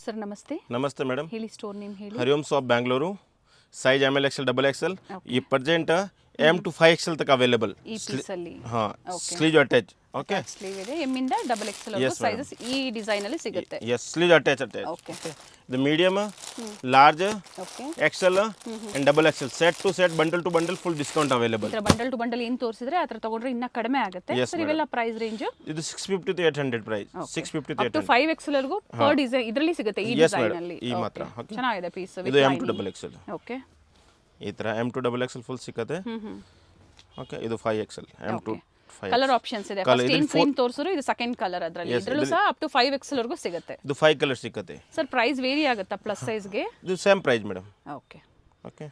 Sir ನಮಸ್ತೆ. ನಮಸ್ತೆ madam. ಹೇಳಿ, ಸ್ಟೋರ್ ನೇಮ್ ಹೇಳಿ. Hariom shop Bengaluru. Size ML XL double XL. ये प्रेजेंट M to 5XL तक अवेलेबल. ಈ ಪೀಸ್ ಅಲ್ಲಿ हाँ, स्लीव अटैच. ओके, ಸ್ಲೀವ್ ಇದೆ. ಎಮ್ ಇಂದ ಡಬಲ್ ಎಕ್ಸೆಲ್ Yes, ಸೈಜಸ್ ಈ ಡಿಸೈನ್ ಅಲ್ಲಿ ಸಿಗುತ್ತೆ. Yes sleeve attach okay the medium, large, okay. XL and double XL set to set, bundle to bundle, full discount available. ಇದರ bundle to bundle ಏನು ತೋರಿಸಿದ್ರೆ ಆ ಥರ ತಗೊಂಡ್ರೆ ಇನ್ನ ಕಡಿಮೆ ಆಗುತ್ತೆ. Yes, ಸರ್ ಇವೆಲ್ಲ ಪ್ರೈಸ್ ರೇಂಜ್ ಇದು 650 to 800 price. 650 to up to 800. 5 XL ವರೆಗೂ ಪರ್ ಡಿಸೈನ್ ಇದರಲ್ಲಿ ಸಿಗುತ್ತೆ ಈ Yes, ಡಿಸೈನ್ madam. ಅಲ್ಲಿ. ಈ Okay. ಮಾತ್ರ. Okay. ಚೆನ್ನಾಗಿದೆ ಪೀಸ್. ಇದು M to double XL. Okay. ಈ ತರ M to double XL full ಸಿಗುತ್ತೆ. ಓಕೆ, ಇದು 5XL M to 5. Colour options ಇದೆ. Colour ಫಸ್ಟ್ ಇದ್ರಲ್ಲಿ ಏನು ಕ್ರೀಮ್ ತೋರಿಸಿದ್ರು ಇದು ಸೆಕೆಂಡ್ ಕಲರ್ ಅದರಲ್ಲಿ. Yes, ಇದರಲ್ಲೂ ಸಹ ಅಪ್ ಟು 5 ಎಕ್ಸೆಲ್ ವರೆಗೂ ಸಿಗುತ್ತೆ. ಇದು 5 ಕಲರ್ ಸಿಗುತ್ತೆ. ಸರ್ ಪ್ರೈಸ್ ವೇರಿ ಆಗುತ್ತಾ ಪ್ಲಸ್ ಸೈಜ್ಗೆ? ಇದು same price madam. Okay. Okay,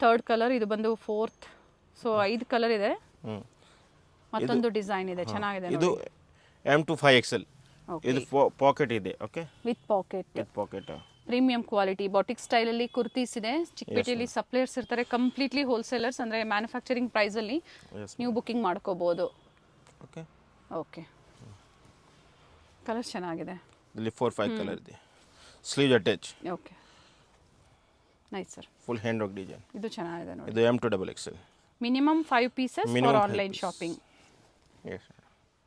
third colour ಇದು ಬಂದು ಫೋರ್ತ್. ಸೊ 5 ಕಲರ್ ಇದೆ. ಮತ್ತೊಂದು ಡಿಸೈನ್ ಇದೆ, ಚೆನ್ನಾಗಿದೆ ಇದು ನೋಡಿ. M to 5XL. Okay. ಇದು ಪಾಕೆಟ್ ಇದೆ. Okay, with packet. With packet. Premium quality batik style ಅಲ್ಲಿ ಕುರ್ತೀಸ್ ಇದೆ. ಚಿಕ್ಕಪೇಟೆಯಲ್ಲಿ ಸಪ್ಲೈಯರ್ಸ್ ಇರ್ತಾರೆ, ಕಂಪ್ಲೀಟ್ಲಿ ಹೋಲ್ಸೇಲರ್ಸ್ ಅಂದ್ರೆ ಮ್ಯಾನುಫ್ಯಾಕ್ಚರಿಂಗ್ ಪ್ರೈಸ್ ಅಲ್ಲಿ ನೀವು ಬುಕಿಂಗ್ ಮಾಡ್ಕೋಬಹುದು. Okay, okay. ಕಲರ್ ಚೆನ್ನಾಗಿದೆ. ಇಲ್ಲಿ 4-5 ಕಲರ್ ಇದೆ. Sleeve attach. Okay, nice sir. Full hand work design. ಇದು ಚೆನ್ನಾಗಿದೆ ನೋಡಿ. ಇದು M to double XL. Minimum 5 pieces Minimum for 5 online pieces. Shopping. Yes.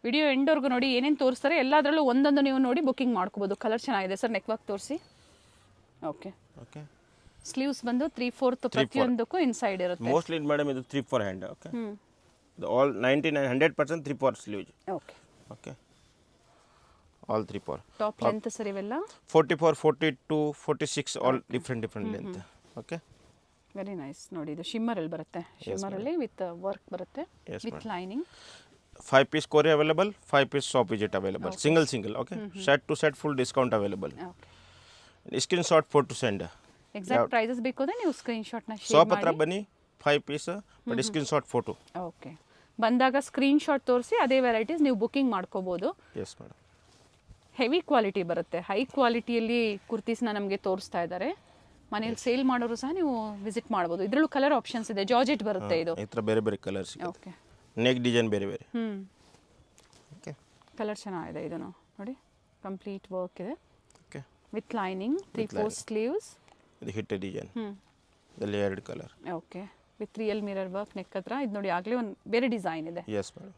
Video ಎಂಡ್ವರೆಗೂ ನೋಡಿ, ಏನೇನು ತೋರಿಸ್ತಾರೆ ಎಲ್ಲದರಲ್ಲೂ ಒಂದೊಂದು ನೀವು ನೋಡಿ ಬುಕಿಂಗ್ ಮಾಡ್ಕೋಬಹುದು. ಕಲರ್ ಚೆನ್ನಾಗಿದೆ ಸರ್. ನೆಕ್ ವರ್ಕ್ ತೋರಿಸಿ. ಓಕೆ. ಓಕೆ, ಸ್ಲೀವ್ಸ್ ಬಂದು 3/4 ಪ್ರತಿಯೊಂದಕ್ಕೂ ಇನ್ಸೈಡ್ ಇರುತ್ತೆ. ಮೋಸ್ಟ್ಲಿ ಮೇಡಮ್ ಇದು 3/4 ಹ್ಯಾಂಡ್. ಓಕೆ, ಇದು all 99-100% 3/4 sleeve. Okay. Okay, all 3/4. Top length sir ಇವೆಲ್ಲ 44, 42, 46 all different length. Okay, very nice. ನೋಡಿ ಇದು ಶಿಮ್ಮರ್ ಅಲ್ಲಿ ಬರುತ್ತೆ. ಶಿಮ್ಮರ್ ಅಲ್ಲಿ ವಿತ್ ವರ್ಕ್ ಬರುತ್ತೆ, Yes, with lining. 5 piece Korea available, 5 piece shop widget available. Single. Okay, set to set full discount available. Okay. Screenshot photo send. Exact prices ಬೇಕು ಅಂದ್ರೆ ನೀವು screen shot ನ ಶೇರ್ ಶಾಪ್ ಹತ್ರ ಮಾಡಿ. ಬನ್ನಿ, 5 piece but screenshot photo. Okay. ಬಂದಾಗ screen shot ತೋರಿಸಿ ಅದೇ ವೆರೈಟೀಸ್ ನೀವು ಬುಕಿಂಗ್ ಮಾಡ್ಕೋಬಹುದು. Yes madam. ಹೆವಿ ಕ್ವಾಲಿಟಿ ಬರುತ್ತೆ. ಹೈ ಕ್ವಾಲಿಟಿಯಲ್ಲಿ ಕುರ್ತೀಸ್ನ ನಮಗೆ ತೋರಿಸ್ತಾ ಇದ್ದಾರೆ. ಮನೇಲಿ ಸೇಲ್ ಮಾಡೋರು ಸಹ ನೀವು ವಿಸಿಟ್ ಮಾಡ್ಬೋದು. ಇದರಲ್ಲೂ ಕಲರ್ ಆಪ್ಷನ್ಸ್ ಇದೆ. ಜಾರ್ಜೆಟ್ ಬರುತ್ತೆ ಇದು. ಈ ಥರ ಬೇರೆ ಕಲರ್ಸ್. ಓಕೆ. ನೆಕ್ ಡಿಸೈನ್ ಬೇರೆ. ಓಕೆ, ಕಲರ್ ಚೆನ್ನಾಗಿದೆ. ಇದನ್ನು ನೋಡಿ, ಕಂಪ್ಲೀಟ್ ವರ್ಕ್ ಇದೆ ಓಕೆ. With lining. 3/4 ಸ್ಲೀವ್ಸ್. ಇದು ಹಿಟ್ ಡಿಸೈನ್. ಇದರಲ್ಲಿ 2 colour. Okay, with real mirror work neck ಹತ್ರ. ಇದು ನೋಡಿ ಆಗಲೇ ಒಂದು ಬೇರೆ ಡಿಸೈನ್ ಇದೆ. Yes madam.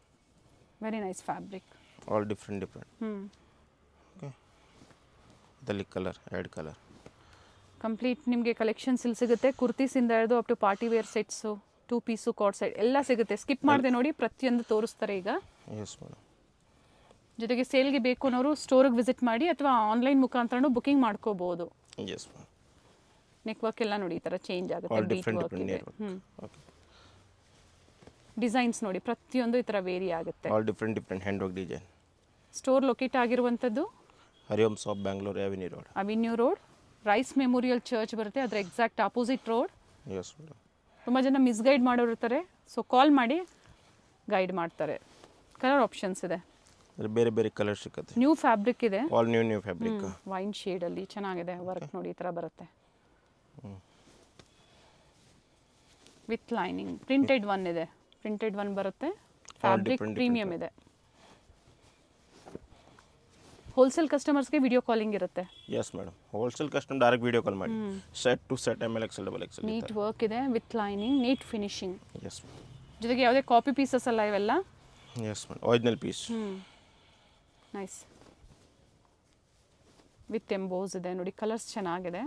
Very nice fabric. All different. Okay, ಇದರಲ್ಲಿ ಕಲರ್ 2 ಕಲರ್. ಕಂಪ್ಲೀಟ್ ನಿಮಗೆ ಕಲೆಕ್ಷನ್ಸ್ ಇಲ್ಲಿ ಸಿಗುತ್ತೆ. ಕುರ್ತೀಸಿಂದ ಹಿಡಿದು up to party wear sets, 2 piece, co-ord set ಎಲ್ಲ ಸಿಗುತ್ತೆ. ಸ್ಕಿಪ್ ಮಾಡದೆ ನೋಡಿ, ಪ್ರತಿಯೊಂದು ತೋರಿಸ್ತಾರೆ ಈಗ. Yes madam. ಜೊತೆಗೆ ಸೇಲ್ಗೆ ಬೇಕು ಅನ್ನೋರು ಸ್ಟೋರಿಗೆ ವಿಸಿಟ್ ಮಾಡಿ ಅಥವಾ ಆನ್ಲೈನ್ ಮುಖಾಂತರನೂ ಬುಕಿಂಗ್ ಮಾಡ್ಕೋಬಹುದು. Yes madam. ನೆಕ್ ವರ್ಕ್ ಎಲ್ಲ ನೋಡಿ ಈ ಥರ ಚೇಂಜ್ ಆಗುತ್ತೆ. ಆಲ್ ಬೀಟ್ ಡಿಫ್ರೆಂಟ್ ವರ್ಕ್ ಇದೆ. ಓಕೆ. ಡಿಸೈನ್ಸ್ ನೋಡಿ ಪ್ರತಿಯೊಂದು ಈ ಥರ ವೇರಿ ಆಗುತ್ತೆ. All different hand work design. Store locate ಆಗಿರುವಂಥದ್ದು Hariom shop Bengaluru avenue road. Avenue road, Rice memorial Church ಬರುತ್ತೆ, ಅದರ exact opposite road. Yes madam. ತುಂಬ ಜನ ಮಿಸ್ಗೈಡ್ ಮಾಡೋರು ಇರ್ತಾರೆ, ಸೊ ಕಾಲ್ ಮಾಡಿ ಗೈಡ್ ಮಾಡ್ತಾರೆ. ಕಲರ್ ಆಪ್ಷನ್ಸ್ ಇದೆ. ಬೇರೆ ಕಲರ್ ಸಿಗುತ್ತೆ. ನ್ಯೂ ಫ್ಯಾಬ್ರಿಕ್ ಇದೆ. All new fabric. ವೈನ್ ಶೇಡಲ್ಲಿ ಚೆನ್ನಾಗಿದೆ. ವರ್ಕ್ ನೋಡಿ ಈ ಥರ ಬರುತ್ತೆ ವಿತ್ ಲೈನಿಂಗ್. ಪ್ರಿಂಟೆಡ್ ಒನ್ ಇದೆ. ಪ್ರಿಂಟೆಡ್ ಒನ್ ಬರುತ್ತೆ. ಫ್ಯಾಬ್ರಿಕ್ ಪ್ರೀಮಿಯಂ ಇದೆ. ಹೋಲ್ಸೇಲ್ ಕಸ್ಟಮರ್ಸ್ಗೆ ವಿಡಿಯೋ ಕಾಲಿಂಗ್ ಇರುತ್ತೆ. Yes madam. Wholesale customer direct video call ಮಾಡಿ. Set to set ML XL double XL. Neat work ಇದೆ with lining, neat finishing. Yes madam. ಜೊತೆಗೆ ಯಾವುದೇ copy pieces ಅಲ್ಲ ಇವೆಲ್ಲ. Yes madam, original piece. Nice. With emboss ಇದೆ ನೋಡಿ. Colours ಚೆನ್ನಾಗಿದೆ.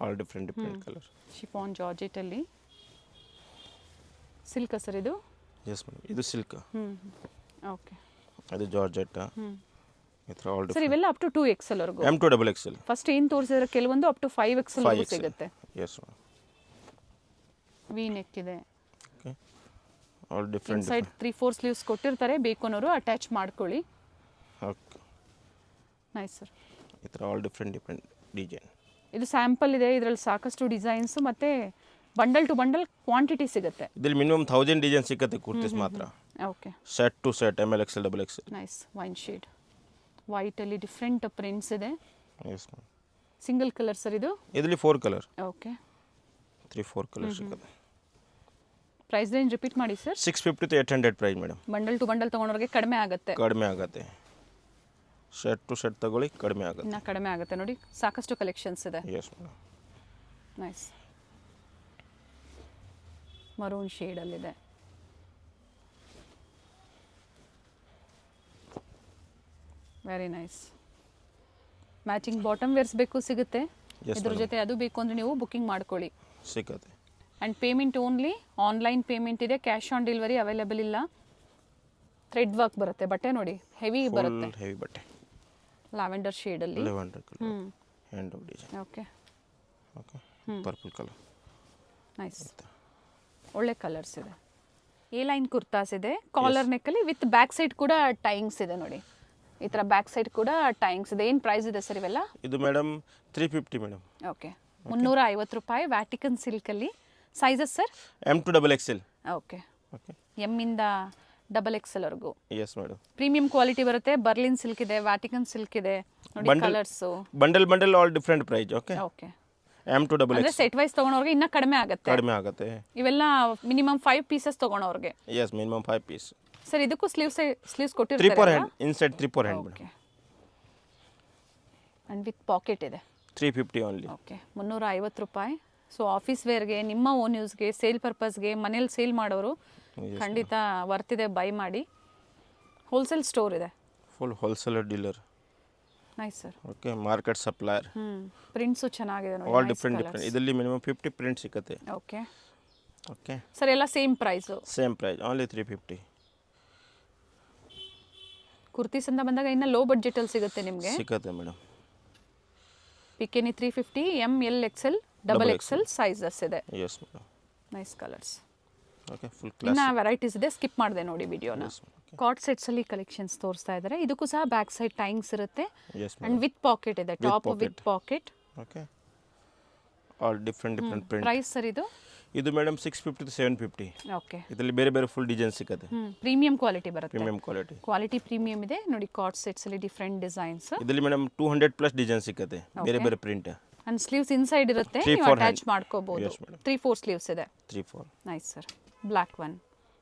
All different colour. Chiffon ಜಾರ್ಜೆಟಲ್ಲಿ. ಸಿಲ್ಕ್ ಸರ್ ಇದು? ಎಸ್ ಮೇಡಮ್, ಇದು ಸಿಲ್ಕ್. ಓಕೆ. ಅದು ಜಾರ್ಜೆಟ್. ಈ ಥರ ಆಲ್ ಸರ್ ಡಿಫ್ರೆಂಟ್. ಇವೆಲ್ಲ ಅಪ್ ಟು 2 XL ವರೆಗೂ. M to double XL. First ಏನು ತೋರಿಸಿದ್ರೆ ಕೆಲವೊಂದು ಅಪ್ ಟು 5 XL ವರೆಗೂ ಸಿಗುತ್ತೆ. Yes madam. ವಿ ನೆಕ್ ಇದೆ. Okay, all different. Inside 3/4 sleeves ಕೊಟ್ಟಿರ್ತಾರೆ, ಬೇಕು ಅನ್ನೋರು ಅಟ್ಯಾಚ್ ಮಾಡ್ಕೊಳ್ಳಿ. Okay, nice sir. ಈ ಥರ ಆಲ್ ಡಿಫ್ರೆಂಟ್ ಡಿಸೈನ್. ಇದು ಸ್ಯಾಂಪಲ್ ಇದೆ. ಇದರಲ್ಲಿ ಸಾಕಷ್ಟು ಡಿಸೈನ್ಸ್ ಮತ್ತೆ ಬಂಡಲ್ ಟು ಬಂಡಲ್ ಕ್ವಾಂಟಿಟಿ ಸಿಗುತ್ತೆ. ಇದರಲ್ಲಿ ಮಿನಿಮಮ್ 1000 ಡಿಸೈನ್ ಸಿಗುತ್ತೆ ಕುರ್ತೀಸ್ ಮಾತ್ರ. Okay. Set to set ML XL double XL. Nice. Wine shade white ಅಲ್ಲಿ ಡಿಫ್ರೆಂಟ್ ಪ್ರಿಂಟ್ಸ್ ಇದೆ. Yes madam. Single colour sir ಇದು? ಇದರಲ್ಲಿ 4 ಕಲರ್. ಓಕೆ. 3-4 ಕಲರ್ ಸಿಗುತ್ತೆ. ಪ್ರೈಸ್ ರೇಂಜ್ ರಿಪೀಟ್ ಮಾಡಿ sir. 650 to 800 price madam. Bundle to bundle ತೊಗೊಂಡವ್ರಿಗೆ ಕಡಿಮೆ ಆಗುತ್ತೆ. Shirt to shirt ತಗೊಳ್ಳಿ ಕಡಿಮೆ ಆಗುತ್ತೆ. ಇನ್ನು ಕಡಿಮೆ ಆಗುತ್ತೆ ನೋಡಿ, ಸಾಕಷ್ಟು ಕಲೆಕ್ಷನ್ಸ್ ಇದೆ. Yes madam. ನೈಸ್ ಮರೂನ್ ಶೇಡಲ್ಲಿದೆ. Very nice. Matching bottom wears ಬೇಕು ಸಿಗುತ್ತೆ. ಇದ್ರ ಜೊತೆ ಅದು ಬೇಕು ಅಂದರೆ ನೀವು ಬುಕ್ಕಿಂಗ್ ಮಾಡ್ಕೊಳ್ಳಿ, ಸಿಗುತ್ತೆ. And payment only online payment ಇದೆ, ಕ್ಯಾಶ್ ಆನ್ ಡೆಲಿವರಿ ಅವೈಲೇಬಲ್ ಇಲ್ಲ. ಥ್ರೆಡ್ ವರ್ಕ್ ಬರುತ್ತೆ, ಬಟ್ಟೆ ನೋಡಿ ಹೆವಿ ಬರುತ್ತೆ, ಹೆವಿ ಬಟ್ಟೆ ಲ್ಯಾವೆಂಡರ್ ಶೇಡಲ್ಲಿ. Lavender colour hand design. Okay okay purple colour. Nice, ಒಳ್ಳೆ ಕಲರ್ಸ್ ಇದೆ. ಎ ಲೈನ್ ಕುರ್ತಾಸ್ ಇದೆ ಕಾಲರ್ ನೆಕ್ಕಲ್ಲಿ ವಿತ್ ಬ್ಯಾಕ್ ಸೈಡ್ ಕೂಡ ಟೈಂಗ್ಸ್ ಇದೆ ನೋಡಿ. ಈ ಥರ ಬ್ಯಾಕ್ ಸೈಡ್ ಕೂಡ ಟೈಂಗ್ಸ್ ಇದೆ. ಏನು ಪ್ರೈಸ್ ಇದೆ ಸರ್ ಇವೆಲ್ಲ? ಇದು ಮೇಡಮ್ 350 ಮೇಡಮ್. ಓಕೆ 350 ರೂಪಾಯಿ ವ್ಯಾಟಿಕನ್ ಸಿಲ್ಕಲ್ಲಿ. Sizes sir? M to XXL. Okay okay ಎಮ್ಮಿಂದ XXL ವರೆಗೂ. Yes madam. ಪ್ರೀಮಿಯಂ ಕ್ವಾಲಿಟಿ ಬರುತ್ತೆ. ಬರ್ಲಿನ್ ಸಿಲ್ಕ್ ಇದೆ, ವ್ಯಾಟಿಕನ್ ಸಿಲ್ಕ್ ಇದೆ ನೋಡಿ, colours bundle all different price. Okay okay M to ಅಂದರೆ ಸೆಟ್ ವೈಸ್ ತೊಗೊಳೋರಿಗೆ ಇನ್ನೂ ಕಡಿಮೆ ಆಗುತ್ತೆ. ಕಡಿಮೆ ಆಗುತ್ತೆ. ಇವೆಲ್ಲ ಮಿನಿಮಮ್ 5 ಪೀಸಸ್ ತೊಗೊಳೋರಿಗೆ. Yes minimum 5 piece. ಸರ್ ಇದಕ್ಕೂ ಸ್ಲೀವ್ಸ್ 3/4 ಕೊಟ್ಟಿರ್ತಾರೆ. Hand inside 3/4 hand madam. Okay and with pocket ಇದೆ. 350 ಓನ್ಲಿ. ಓಕೆ 350 ರೂಪಾಯಿ. ಸೊ ಆಫೀಸ್ ವೇರ್ಗೆ, ನಿಮ್ಮ ಓನ್ ಯೂಸ್ಗೆ, ಸೇಲ್ ಪರ್ಪಸ್ಗೆ, ಮನೇಲಿ ಸೇಲ್ ಮಾಡೋರು ಖಂಡಿತ ವರ್ತಿದೆ, ಬೈ ಮಾಡಿ. ಹೋಲ್ಸೇಲ್ ಸ್ಟೋರ್ ಇದೆ. Full wholesaler dealer. Nice sir. Okay market supplier. Prints ಚೆನ್ನಾಗಿದೆ ನೋಡಿ, ಆಲ್ ಡಿಫ್ರೆಂಟ್ ಇದರಲ್ಲಿ ಮಿನಿಮಮ್ 50 ಪ್ರಿಂಟ್ ಸಿಗುತ್ತೆ. ಓಕೆ ಓಕೆ ಸರ್ ಎಲ್ಲ same price? Same price only 350. Kurtis ಅಂತ ಬಂದಾಗ ಇನ್ನು ಲೋ ಬಡ್ಜೆಟಲ್ಲಿ ಸಿಗುತ್ತೆ ನಿಮಗೆ. ಸಿಗುತ್ತೆ ಮೇಡಮ್. ಪಿಕೆನಿ 350, ML XL XXL ಸೈಜಸ್ ಇದೆ. Yes madam. Nice colours. Okay full ಇನ್ನು ಕ್ಲಾಸ್. ವೆರೈಟೀಸ್ ಇದೆ, ಸ್ಕಿಪ್ ಮಾಡಿದೆ ನೋಡಿ ವಿಡಿಯೋನ. ಕಾರ್ಡ್ ಸೆಟ್ಸಲ್ಲಿ ಕಲೆಕ್ಷನ್ಸ್ ತೋರಿಸ್ತಾ ಇದ್ದಾರೆ. ಇದಕ್ಕೂ ಸಹ ಬ್ಯಾಕ್ ಸೈಡ್ ಟೈಂಗ್ಸ್ ಇರುತ್ತೆ ಎಸ್ ಆ್ಯಂಡ್ ವಿತ್ ಪಾಕೆಟ್ ಇದೆ, top with pocket. Okay all different print. Price sir ಇದು? ಇದು ಮೇಡಮ್ 650 to 750. ಓಕೆ ಇದರಲ್ಲಿ ಬೇರೆ ಬೇರೆ ಫುಲ್ ಡಿಸೈನ್ ಸಿಗುತ್ತೆ. ಪ್ರೀಮಿಯಂ ಕ್ವಾಲಿಟಿ ಬರುತ್ತೆ. Premium quality. ಕ್ವಾಲಿಟಿ ಪ್ರೀಮಿಯಂ ಇದೆ ನೋಡಿ. ಕಾರ್ಡ್ ಸೆಟ್ಸಲ್ಲಿ ಡಿಫ್ರೆಂಟ್ ಡಿಸೈನ್ಸ್. ಇದರಲ್ಲಿ ಮೇಡಮ್ 200+ ಡಿಸೈನ್ ಸಿಗುತ್ತೆ, ಬೇರೆ ಬೇರೆ ಪ್ರಿಂಟ್. ಆ್ಯಂಡ್ ಸ್ಲೀವ್ಸ್ ಇನ್ಸೈಡ್ ಇರುತ್ತೆ, ನೀವು ಅಟ್ಯಾಚ್ ಮಾಡ್ಕೋಬಹುದು. 3/4 ಸ್ಲೀವ್ಸ್ ಇದೆ. 3/4. Nice sir. ಬ್ಲ್ಯಾಕ್ ಒನ್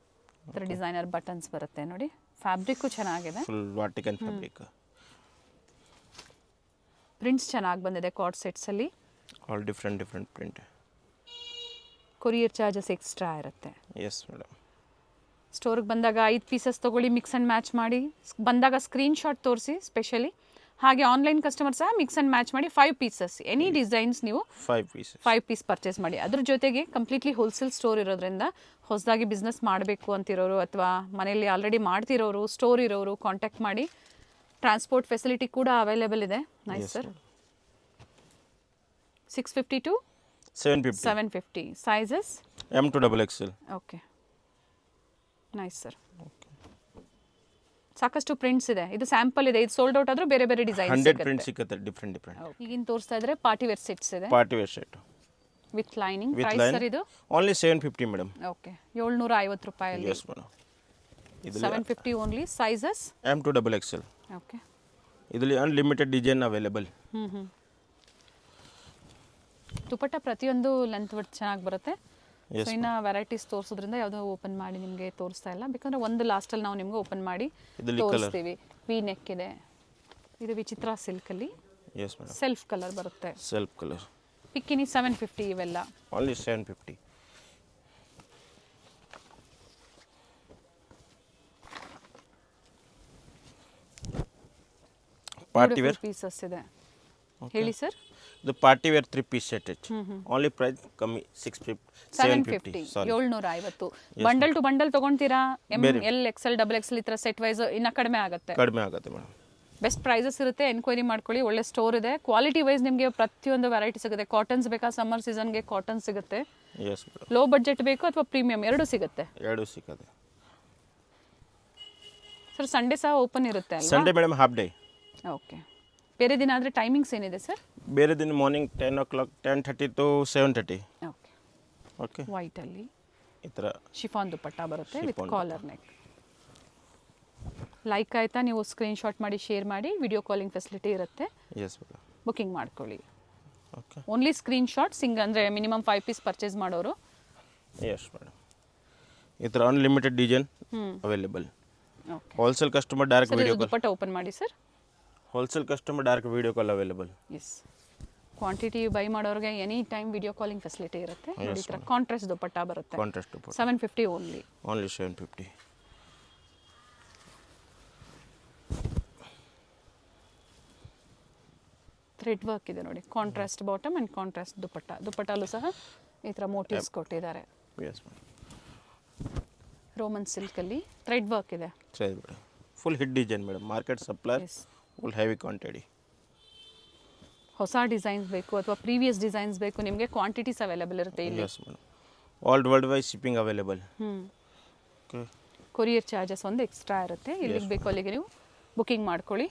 ಈ ಥರ ಡಿಸೈನರ್ ಬಟನ್ಸ್ ಬರುತ್ತೆ ನೋಡಿ. ಫ್ಯಾಬ್ರಿಕ್ಕು ಚೆನ್ನಾಗಿದೆ, ಫುಲ್ ವಾಟಿಕನ್ ಫ್ಯಾಬ್ರಿಕ್. ಪ್ರಿಂಟ್ಸ್ ಚೆನ್ನಾಗಿ ಬಂದಿದೆ ಕಾರ್ಡ್ ಸೆಟ್ಸಲ್ಲಿ. All different print. Courier charges extra ಇರುತ್ತೆ. Yes madam. ಸ್ಟೋರ್ಗೆ ಬಂದಾಗ 5 ಪೀಸಸ್ ತೊಗೊಳ್ಳಿ, ಮಿಕ್ಸ್ ಆ್ಯಂಡ್ ಮ್ಯಾಚ್ ಮಾಡಿ. ಬಂದಾಗ ಸ್ಕ್ರೀನ್ಶಾಟ್ ತೋರಿಸಿ ಸ್ಪೆಷಲಿ. ಹಾಗೆ ಆನ್ಲೈನ್ ಕಸ್ಟಮರ್ ಸಹ ಮಿಕ್ಸ್ ಆ್ಯಂಡ್ ಮ್ಯಾಚ್ ಮಾಡಿ 5 ಪೀಸಸ್ ಎನಿ ಡಿಸೈನ್ಸ್ ನೀವು 5 ಪೀಸ್ ಪರ್ಚೇಸ್ ಮಾಡಿ. ಅದ್ರ ಜೊತೆಗೆ ಕಂಪ್ಲೀಟ್ಲಿ ಹೋಲ್ಸೇಲ್ ಸ್ಟೋರ್ ಇರೋದ್ರಿಂದ ಹೊಸದಾಗಿ ಬಿಸ್ನೆಸ್ ಮಾಡಬೇಕು ಅಂತಿರೋರು ಅಥವಾ ಮನೆಯಲ್ಲಿ ಆಲ್ರೆಡಿ ಮಾಡ್ತಿರೋರು, ಸ್ಟೋರ್ ಇರೋರು ಕಾಂಟ್ಯಾಕ್ಟ್ ಮಾಡಿ. ಟ್ರಾನ್ಸ್ಪೋರ್ಟ್ ಫೆಸಿಲಿಟಿ ಕೂಡ ಅವೈಲೇಬಲ್ ಇದೆ. Nice sir. 650 to 750 sizes M to XXL. Okay nice sir. ಸಾಕಷ್ಟು ಪ್ರಿಂಟ್ಸ್ ಇದೆ. ಇದು ಸ್ಯಾಂಪಲ್ ಇದೆ, ಇದು ಸೋಲ್ಡ್ ಔಟ್ ಆದ್ರೂ ಬೇರೆ ಬೇರೆ ಡಿಸೈನ್ 100 ಪ್ರಿಂಟ್ ಸಿಗುತ್ತೆ ಡಿಫ್ರೆಂಟ್. ಈಗಿನ ತೋರಿಸ್ತಾ ಇದ್ರೆ ಪಾರ್ಟಿ ವೇರ್ ಸೆಟ್ಸ್ ಇದೆ, party wear set with lining. With price sir ಇದು? Only 750 madam. ಓಕೆ 750 ರೂಪಾಯಲ್ಲಿ. Yes madam. 750 only. Sizes M to XXL. Okay ಇದರಲ್ಲಿ ಅನ್ಲಿಮಿಟೆಡ್ ಡಿಸೈನ್ ಅವೈಲೇಬಲ್. ದುಪಟ್ಟ ಪ್ರತಿಯೊಂದು ಲೆಂತ್ ವಿಡ್ತ್ ಚೆನ್ನಾಗಿ ಬರುತ್ತೆ. ಸೊ ಇನ್ನು ವೆರೈಟೀಸ್ ತೋರಿಸೋದ್ರಿಂದ ಯಾವುದೋ ಓಪನ್ ಮಾಡಿ ನಿಮಗೆ ತೋರಿಸ್ತಾ ಇಲ್ಲ, ಬೇಕಂದ್ರೆ ಒಂದು ಲಾಸ್ಟಲ್ಲಿ ನಾವು ನಿಮಗೆ ಓಪನ್ ಮಾಡಿ ತೋರಿಸ್ತೀವಿ. ವಿ ನೆಕ್ ಇದೆ, ಇದು ವಿಚಿತ್ರ ಸಿಲ್ಕಲ್ಲಿ. Yes madam. ಸೆಲ್ಫ್ ಕಲರ್ ಬರುತ್ತೆ. Self colour. ಪಿಕ್ಕಿನಿ 750 ಇವೆಲ್ಲ. ಓನ್ಲಿ 750. ಪಾರ್ಟಿ ವೇರ್ ಪೀಸಸ್ ಇದೆ. ಹೇಳಿ ಸರ್. ಇದು party wear 3 piece set it. Only price ಕಮ್ಮಿ 750. 750. ಬಂಡಲ್ ಟು ಬಂಡಲ್ ತಗೊಂತೀರಾ, ML XL XXL ಈ ಥರ ಸೆಟ್ ವೈಸ್ ಇನ್ನ ಕಡಿಮೆ ಆಗುತ್ತೆ. ಕಡಿಮೆ ಆಗುತ್ತೆ ಮೇಡಮ್. ಬೆಸ್ಟ್ ಪ್ರೈಸಸ್ ಇರುತ್ತೆ, ಎನ್ಕ್ವೈರಿ ಮಾಡ್ಕೊಳ್ಳಿ. ಒಳ್ಳೆ ಸ್ಟೋರ್ ಇದೆ. ಕ್ವಾಲಿಟಿ ವೈಸ್ ನಿಮಗೆ ಪ್ರತಿಯೊಂದು ವೆರೈಟಿ ಸಿಗುತ್ತೆ. ಕಾಟನ್ಸ್ ಬೇಕಾ, ಸಮ್ಮರ್ ಸೀಸನ್ಗೆ ಕಾಟನ್ ಸಿಗುತ್ತೆ. Yes madam. ಲೋ ಬಡ್ಜೆಟ್ ಬೇಕು ಅಥವಾ ಪ್ರೀಮಿಯಂ ಎರಡೂ ಸಿಗುತ್ತೆ. ಎರಡೂ ಸಿಗುತ್ತೆ ಸರ್. ಸಂಡೇ ಸಹ ಓಪನ್ ಇರುತ್ತೆ ಅಲ್ವಾ? Sunday madam half day. Okay. ಬೇರೆ ದಿನ ಆದರೆ ಟೈಮಿಂಗ್ಸ್ ಏನಿದೆ ಸರ್? ಬೇರೆ ದಿನ morning 10 o'clock 10:30 to 7:30. Okay. Okay. ವೈಟಲ್ಲಿ ಈ ಥರ ಶಿಫಾನ್ ದುಪಟ್ಟ ಬರುತ್ತೆ ವಿತ್ ಕಾಲರ್ ನೆಕ್. ಲೈಕ್ ಆಯ್ತಾ? ನೀವು ಸ್ಕ್ರೀನ್ಶಾಟ್ ಮಾಡಿ ಶೇರ್ ಮಾಡಿ. ವಿಡಿಯೋ ಕಾಲಿಂಗ್ ಫೆಸಿಲಿಟಿ ಇರುತ್ತೆ. Yes madam. ಬುಕ್ಕಿಂಗ್ ಮಾಡ್ಕೊಳ್ಳಿ. ಓಕೆ. ಓನ್ಲಿ ಸ್ಕ್ರೀನ್ಶಾಟ್ ಅಂದರೆ ಮಿನಿಮಮ್ 5 ಪೀಸ್ ಪರ್ಚೇಸ್ ಮಾಡೋರು. Yes madam. ಈ ಥರ unlimited design available. Okay. Wholesale customer direct video call. Dupatta open ಮಾಡಿ sir. Wholesale customer direct video call available. Yes, quantity buy ಮಾಡೋರಿಗೆ any time video calling facility ಇರುತ್ತೆ. ನೋಡಿ ಈ ಥರ ಕಾಂಟ್ರಾಸ್ಟ್ ದುಪಟ್ಟ ಬರುತ್ತೆ. Contrast dupatta 750 only. Only 750. Thread work ಇದೆ ನೋಡಿ, contrast bottom and contrast dupatta. ದುಪಟ್ಟಲ್ಲೂ ಸಹ ಈ ಥರ ಮೋಟಿವ್ಸ್ ಕೊಟ್ಟಿದ್ದಾರೆ. Yes madam. ರೋಮನ್ ಸಿಲ್ಕಲ್ಲಿ ಥ್ರೆಡ್ ವರ್ಕ್ ಇದೆ. ಸರಿ madam, full hit design madam, market supply, yes, full heavy quantity. ಹೊಸ ಡಿಸೈನ್ಸ್ ಬೇಕು ಅಥವಾ ಪ್ರೀವಿಯಸ್ ಡಿಸೈನ್ಸ್ ಬೇಕು ನಿಮಗೆ, ಕ್ವಾಂಟಿಟೀಸ್ ಅವೈಲೇಬಲ್ ಇರುತ್ತೆ ಇಲ್ಲಿ. Yes madam. All world wide shipping available. Okay. Courier charges ಒಂದು ಎಕ್ಸ್ಟ್ರಾ ಇರುತ್ತೆ. ಎಲ್ಲಿಗೆ ಬೇಕು ಅಲ್ಲಿಗೆ ನೀವು ಬುಕಿಂಗ್ ಮಾಡ್ಕೊಳ್ಳಿ.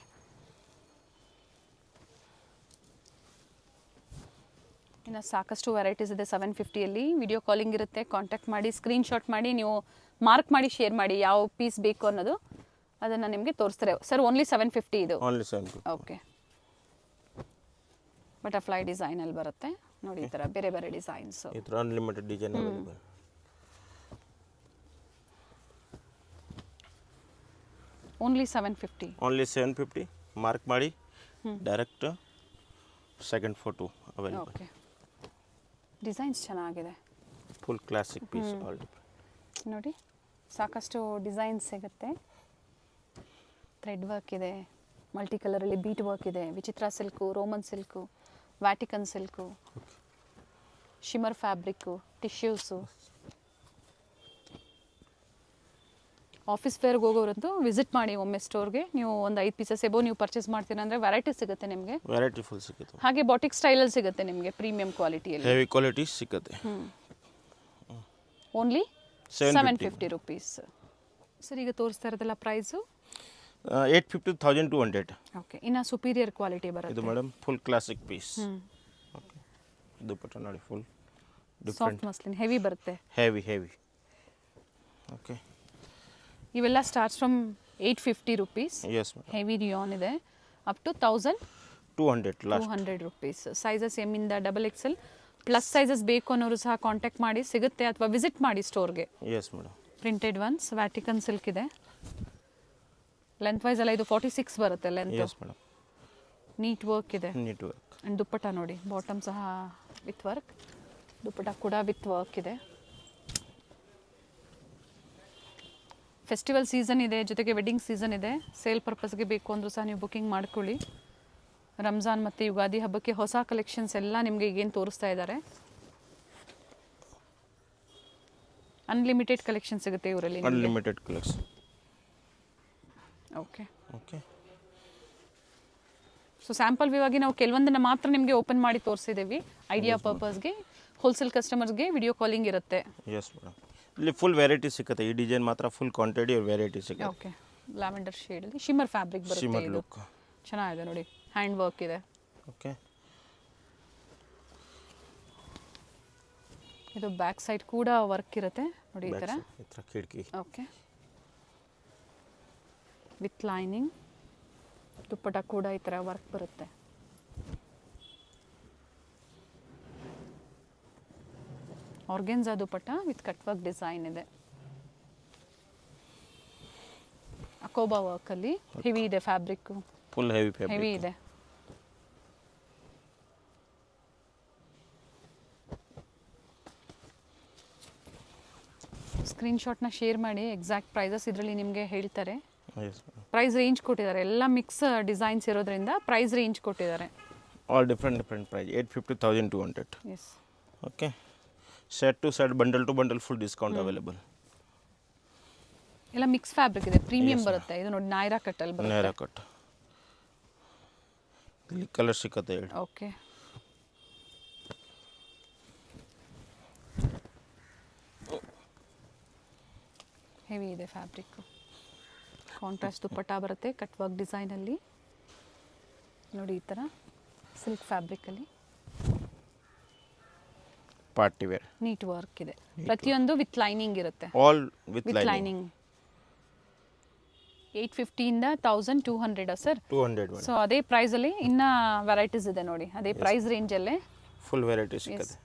ಇನ್ನು ಸಾಕಷ್ಟು ವೆರೈಟೀಸ್ ಇದೆ 750ಯಲ್ಲಿ. ವಿಡಿಯೋ ಕಾಲಿಂಗ್ ಇರುತ್ತೆ, ಕಾಂಟ್ಯಾಕ್ಟ್ ಮಾಡಿ, ಸ್ಕ್ರೀನ್ಶಾಟ್ ಮಾಡಿ, ನೀವು ಮಾರ್ಕ್ ಮಾಡಿ ಶೇರ್ ಮಾಡಿ ಯಾವ ಪೀಸ್ ಬೇಕು ಅನ್ನೋದು, ಅದನ್ನು ನಿಮಗೆ ತೋರಿಸ್ತಾರೆ. ಸರ್ ಓನ್ಲಿ 750 ಇದು. ಓನ್ಲಿ 750. ಓಕೆ. ಬಟರ್ಫ್ಲೈ ಡಿಸೈನಲ್ಲಿ ಬರುತ್ತೆ ನೋಡಿ, ಈ ಥರ ಬೇರೆ ಬೇರೆ ಡಿಸೈನ್ಸು. ಈ ಥರ unlimited design available. Only 750. Only 750. Mark ಮಾಡಿ, direct second photo available. Okay. Designs ಚೆನ್ನಾಗಿದೆ, ಫುಲ್ ಕ್ಲಾಸಿಕ್ ಪೀಸ್. ಆಲ್ ನೋಡಿ ಸಾಕಷ್ಟು ಡಿಸೈನ್ಸ್ ಸಿಗುತ್ತೆ. ಥ್ರೆಡ್ ವರ್ಕ್ ಇದೆ, ಮಲ್ಟಿ ಕಲರಲ್ಲಿ ಬೀಟ್ ವರ್ಕ್ ಇದೆ, ವಿಚಿತ್ರ silk, Roman silk, Vatican silk, shimmer fabric, tissues. Office ವೇರ್ಗೆ ಹೋಗೋರಂತೂ ವಿಸಿಟ್ ಮಾಡಿ ಒಮ್ಮೆ ಸ್ಟೋರ್ಗೆ. ನೀವು ಒಂದು 5 ಪೀಸಸ್ ಎಬೋ ನೀವು ಪರ್ಚೇಸ್ ಮಾಡ್ತೀರಾ ಅಂದರೆ ವೆರೈಟಿ ಸಿಗುತ್ತೆ ನಿಮಗೆ. ವೆರೈಟಿ ಫುಲ್ ಸಿಗುತ್ತೆ. ಹಾಗೆ ಬಾಟಿಕ್ ಸ್ಟೈಲಲ್ಲಿ ಸಿಗುತ್ತೆ ನಿಮಗೆ, ಪ್ರೀಮಿಯಂ ಕ್ವಾಲಿಟಿಯಲ್ಲಿ. ಹೆವಿ ಕ್ವಾಲಿಟಿ ಸಿಗುತ್ತೆ. Only 750 rupees. ಸರ್ ಈಗ ತೋರಿಸ್ತಾ ಇರೋದಲ್ಲ ಪ್ರೈಸು 850 1200. ಓಕೆ. ಇನ್ನು ಸುಪೀರಿಯರ್ ಕ್ವಾಲಿಟಿ ಬರುತ್ತೆ ಇದು madam full classic piece. Okay. Dupatta ನೋಡಿ, full different soft muslin heavy ಬರುತ್ತೆ. Heavy heavy. ಓಕೆ. ಇವೆಲ್ಲ starts from 850 rupees. Yes madam. Heavy rayon ಇದೆ up to 1200 rupees. Sizes M ಇಂದ XXL ಪ್ಲಸ್ ಸೈಜಸ್ ಬೇಕು ಅನ್ನೋರು ಸಹ ಕಾಂಟ್ಯಾಕ್ಟ್ ಮಾಡಿ ಸಿಗುತ್ತೆ, ಅಥವಾ ವಿಸಿಟ್ ಮಾಡಿ ಸ್ಟೋರ್ಗೆ. Yes madam. Printed ones Vatican silk ಇದೆ. ಲೆಂತ್ ವೈಸ್ ಎಲ್ಲ ಇದು 46 ಬರುತ್ತೆ length. Yes madam. Neat work ಇದೆ. Neat work. ಆ್ಯಂಡ್ ದುಪ್ಪಟ್ಟ ನೋಡಿ, ಬಾಟಮ್ ಸಹ ವಿತ್ ವರ್ಕ್, ದುಪ್ಪಟ್ಟ ಕೂಡ ವಿತ್ ವರ್ಕ್ ಇದೆ. ಫೆಸ್ಟಿವಲ್ ಸೀಸನ್ ಇದೆ, ಜೊತೆಗೆ ವೆಡ್ಡಿಂಗ್ ಸೀಸನ್ ಇದೆ. ಸೇಲ್ ಪರ್ಪಸ್ಗೆ ಬೇಕು ಅಂದರೂ ಸಹ ನೀವು ಬುಕಿಂಗ್ ಮಾಡ್ಕೊಳ್ಳಿ. ರಂಜಾನ್ ಮತ್ತು ಯುಗಾದಿ ಹಬ್ಬಕ್ಕೆ ಹೊಸ ಕಲೆಕ್ಷನ್ಸ್ ಎಲ್ಲ ನಿಮಗೆ ಈಗೇನು ತೋರಿಸ್ತಾ ಇದ್ದಾರೆ. ಅನ್ಲಿಮಿಟೆಡ್ ಕಲೆಕ್ಷನ್ ಸಿಗುತ್ತೆ ಇವರಲ್ಲಿ. Unlimited collection. Okay. Okay. So sample view ಆಗಿ ನಾವು ಕೆಲವೊಂದನ್ನು ಮಾತ್ರ ನಿಮಗೆ ಓಪನ್ ಮಾಡಿ ತೋರಿಸಿದ್ದೀವಿ. ಐಡಿಯಾ ಪರ್ಪಸ್ಗೆ, ಹೋಲ್ಸೇಲ್ ಕಸ್ಟಮರ್ಸ್ಗೆ ವಿಡಿಯೋ ಕಾಲಿಂಗ್ ಇರುತ್ತೆ. Yes madam. ಇಲ್ಲಿ ಫುಲ್ ವೆರೈಟಿ ಸಿಗುತ್ತೆ. ಈ ಡಿಸೈನ್ ಮಾತ್ರ ಫುಲ್ ಕ್ವಾಂಟಿಟಿ ವೆರೈಟಿ ಸಿಗುತ್ತೆ. ಓಕೆ. ಲ್ಯಾವೆಂಡರ್ ಶೇಡಲ್ಲಿ ಶಿಮರ್ ಫ್ಯಾಬ್ರಿಕ್ ಬರುತ್ತೆ. ಶಿಮರ್ ಇದು ಲುಕ್ ಚೆನ್ನಾಗಿದೆ ನೋಡಿ, ಹ್ಯಾಂಡ್ ವರ್ಕ್ ಇದೆ. ಓಕೆ. ಇದು ಬ್ಯಾಕ್ ಸೈಡ್ ಕೂಡ ವರ್ಕ್ ಇರುತ್ತೆ ನೋಡಿ, ಈ ಥರ. ಈ ಥರ ಕಿಟಕಿ. ಓಕೆ. ವಿತ್ ಲೈನಿಂಗ್ ದುಪ್ಪಟ್ಟ ಕೂಡ ಈ ಥರ ವರ್ಕ್ ಬರುತ್ತೆ. Organza dupatta with cut work design ಇದೆ. ಅಕೋಬಾ ವರ್ಕಲ್ಲಿ ಹೆವಿ ಇದೆ fabric. Full heavy fabric. Heavy ಇದೆ. ಸ್ಕ್ರೀನ್ಶಾಟ್ನ ಶೇರ್ ಮಾಡಿ, ಎಕ್ಸಾಕ್ಟ್ ಪ್ರೈಸಸ್ ಇದರಲ್ಲಿ ನಿಮಗೆ ಹೇಳ್ತಾರೆ. ಪ್ರೈಸ್ ರೇಂಜ್ ಕೊಟ್ಟಿದ್ದಾರೆ, ಎಲ್ಲ ಮಿಕ್ಸ್ ಡಿಸೈನ್ಸ್ ಇರೋದ್ರಿಂದ ಪ್ರೈಸ್ ರೇಂಜ್ ಕೊಟ್ಟಿದ್ದಾರೆ. All different price. 850 1200. Yes. Okay. Set to set, bundle to bundle full discount available. ಎಲ್ಲ ಮಿಕ್ಸ್ ಫ್ಯಾಬ್ರಿಕ್ ಇದೆ, ಪ್ರೀಮಿಯಂ ಬರುತ್ತೆ. ಇದು ನೋಡಿ ನೈರಾ ಕಟ್ಟಲ್ಲಿ ಬರುತ್ತೆ. ನೈರಾ ಕಟ್. ಇಲ್ಲಿ ಕಲರ್ ಸಿಕ್ಕತ್ತೆ ಹೇಳಿ. ಓಕೆ. ಹೆವಿ ಇದೆ ಫ್ಯಾಬ್ರಿಕ್. ಕಾಂಟ್ರಾಸ್ಟ್ ದುಪ್ಪಟ್ಟ ಬರುತ್ತೆ, ಕಟ್ ವರ್ಕ್ ಡಿಸೈನಲ್ಲಿ ನೋಡಿ, ಈ ಥರ ಸಿಲ್ಕ್ ಫ್ಯಾಬ್ರಿಕಲ್ಲಿ ಪಾರ್ಟಿ ವೇರ್. ನೀಟ್ ವರ್ಕ್ ಇದೆ. ಪ್ರತಿಯೊಂದು ವಿತ್ ಲೈನಿಂಗ್ ಇರುತ್ತೆ. All with lining. 850 ಇಂದ 1200 ಸರ್. 200. ಸೊ ಅದೇ ಪ್ರೈಸಲ್ಲಿ ಇನ್ನೂ ವೆರೈಟೀಸ್ ಇದೆ ನೋಡಿ, ಅದೇ ಪ್ರೈಸ್ ರೇಂಜಲ್ಲೇ ಫುಲ್ ವೆರೈಟಿ ಸಿಗುತ್ತೆ.